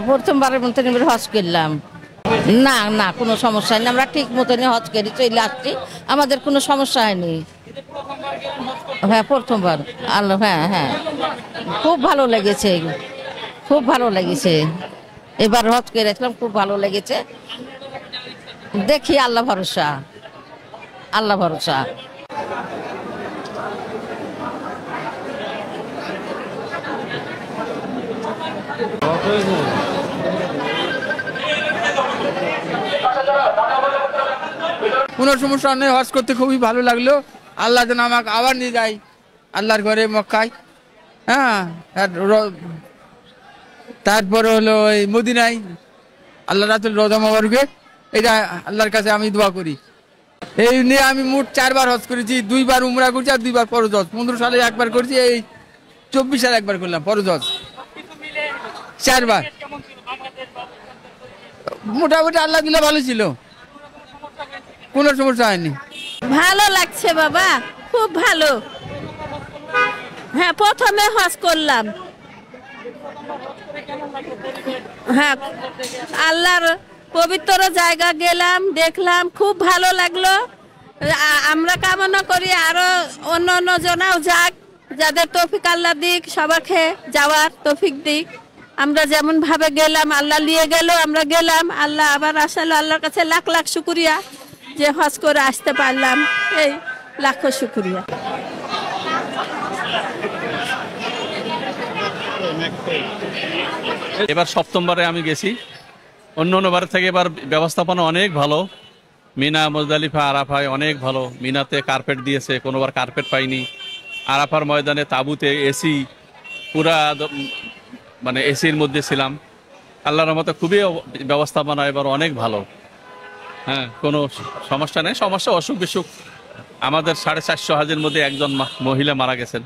প্রথমবারের মতন এবার হজ করলাম। না না, কোনো সমস্যা হয়নি, আমরা ঠিক মতনই হজ করি, চলে আসছি, আমাদের কোনো সমস্যা হয়নি। হ্যাঁ প্রথমবার। আল্লাহ, হ্যাঁ হ্যাঁ, খুব ভালো লেগেছে, খুব ভালো লেগেছে। এবার হজ করেছিলাম, খুব ভালো লেগেছে। দেখি আল্লাহ ভরসা, আল্লাহ ভরসা। কোনো সমস্যা নেই, হজ করতে খুবই ভালো লাগলো। আল্লাহ যেন আমাকে আবার নিয়ে যায় আল্লাহর ঘরে মক্কায়। হ্যাঁ, তারপরে হলো ওই মদিনায় আল্লাহ রাসূল রওজা মোবারকে, এটা আল্লাহর কাছে আমি দোয়া করি। এই নিয়ে আমি মোট 4 বার হজ করেছি, 2 বার উমরা করছি আর 2 বার ফরজ হজ। 15 সালে একবার করেছি, এই 24 সালে একবার করলাম ফরজ হজ। 4 বার মোটামুটি আল্লাহ দিলে ভালো ছিল, কোনো সমস্যা হয়নি। ভালো লাগছে বাবা, খুব ভালো। হ্যাঁ, প্রথমে হজ করলাম। হ্যাঁ, আল্লাহর পবিত্র জায়গা গেলাম, দেখলাম, খুব ভালো লাগলো। আমরা কামনা করি আরো অন্য অন্য জনাও যাক, যাদের তৌফিক আল্লাহ দিক, সবাইকে যাওয়ার তৌফিক দিক। আমরা যেমন ভাবে গেলাম, আল্লাহ নিয়ে গেল, আমরা গেলাম, আল্লাহ আবার আসালো। আল্লাহর কাছে লাখ লাখ শুকরিয়া যে হজ করে আসতে পারলাম, এই লাখো শুকরিয়া। এবার সপ্তমবারে আমি গেছি, অন্য অন্যবারের থেকে এবার ব্যবস্থাপনা অনেক ভালো। মিনা, মুজদালিফা, আরাফায় অনেক ভালো। মিনাতে কার্পেট দিয়েছে, কোনোবার কার্পেট পাইনি। আরাফার ময়দানে তাঁবুতে এসি, পুরা মানে এসির মধ্যে ছিলাম। আল্লাহর রহমতে খুবই ব্যবস্থাপনা এবার অনেক ভালো। হ্যাঁ, কোনো সমস্যা নেই। সমস্যা অসুখ বিসুখ, আমাদের 450 হাজের মধ্যে একজন মহিলা মারা গেছেন,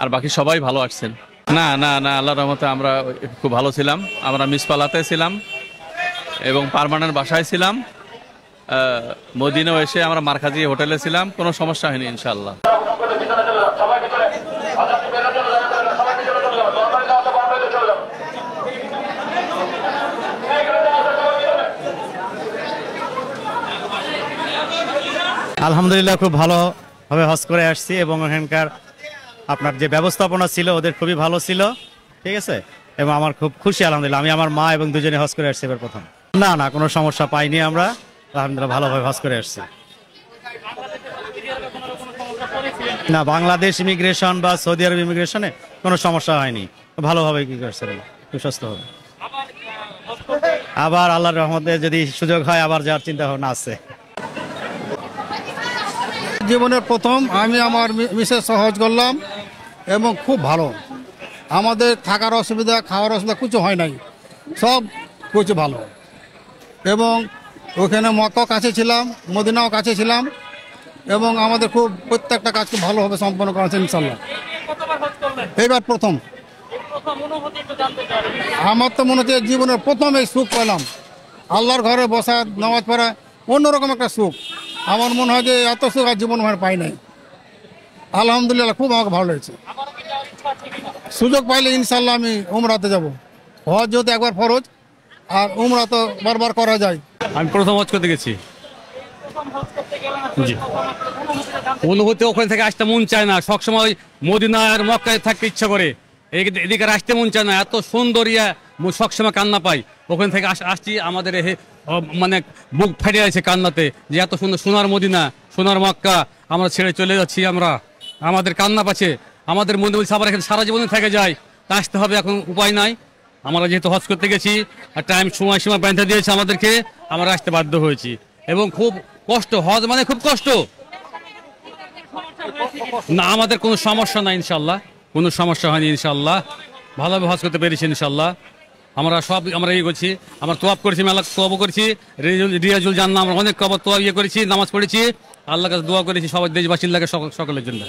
আর বাকি সবাই ভালো আসছেন। না না না, আল্লাহর রহমতে আমরা খুব ভালো ছিলাম। আমরা মিসপালাতে ছিলাম এবং পার্মানেন্ট বাসায় ছিলাম। মদিনাও এসে আমরা মারকাজি হোটেলে ছিলাম, কোনো সমস্যা হয়নি ইনশাআল্লাহ। আলহামদুলিল্লাহ, খুব ভালোভাবে হজ করে আসছি এবং এখানকার আপনার যে ব্যবস্থাপনা ছিল ওদের খুবই ভালো ছিল, ঠিক আছে। এবং আমার খুব খুশি আলহামদুলিল্লাহ। আমি আমার মা এবং দুজনে হজ করে আসছি এবার প্রথম। না না, কোনো সমস্যা পাইনি আমরা, আলহামদুলিল্লাহ ভালোভাবে হজ করে আসছি। না, বাংলাদেশ ইমিগ্রেশন বা সৌদি আরব ইমিগ্রেশনে কোনো সমস্যা হয়নি, ভালোভাবে কি করছেন, সুস্বাস্থ্য হবে। আবার আল্লাহর রহমতে যদি সুযোগ হয় আবার যাওয়ার চিন্তা ভাবনা আছে। জীবনের প্রথম আমি আমার মিসেস সহজ করলাম এবং খুব ভালো। আমাদের থাকার অসুবিধা, খাওয়ার অসুবিধা কিছু হয় নাই, সব কিছু ভালো। এবং ওখানে মক্কা কাছে ছিলাম, মদিনাও কাছে ছিলাম এবং আমাদের খুব প্রত্যেকটা কাজ খুব ভালোভাবে সম্পন্ন করা হয়েছে ইনশাল্লাহ। এইবার প্রথম আমার তো মনে হচ্ছে জীবনের প্রথম এই সুখ পেলাম। আল্লাহর ঘরে বসা, নামাজ পড়া অন্যরকম একটা সুখ। আমার মনে হয় যে এত সুখ আর জীবন মানে পাই নাই। আলহামদুলিল্লাহ, খুব আমাকে ভালো লেগেছে। সুযোগ পাইলে ইনশাল্লাহ আমি উমরাতে যাব। হজ যেহেতু একবার ফরজ, আর উমরা তো বারবার করা যায়। আমি প্রথম হজ করতে গেছি। অনুভূতি ওখান থেকে আসতে মন চায় না, সবসময় মদিনা আর মক্কায় থাকতে ইচ্ছা করে, এদিকে আসতে মন চায় না। এত সুন্দর সবসময় কান্না পাই। ওখান থেকে আসছি, আমাদের মানে বুক ফেটে আছে কান্নাতে, যে এত সুন্দর সোনার মদিনা, সোনার মক্কা আমরা ছেড়ে চলে যাচ্ছি। আমাদের কান্না পাচ্ছে, আমাদের মনে বলছে আবার এখানে সারা জীবনে থেকে যায়, তা আসতে হবে, এখন উপায় নাই। আমরা যেহেতু হজ করতে গেছি আর টাইম সময় বেঁধে দিয়েছে আমাদেরকে, আমরা আসতে বাধ্য হয়েছি। এবং খুব কষ্ট, হজ মানে খুব কষ্ট। না, আমাদের কোনো সমস্যা নাই ইনশাল্লাহ, কোনো সমস্যা হয়নি ইনশাল্লাহ। ভালোভাবে হজ করতে পেরেছি ইনশাল্লাহ। আমরা ইয়ে করছি, আমরা তোয়াব করেছি, মেলা তোয়াব করেছি, রিয়াজুল জান্নাহ আমরা অনেক কবর তোয়াব করেছি, নামাজ পড়েছি, আল্লাহর কাছে দোয়া করেছি সবাই, দেশবাসীর লাগে সকলের জন্য।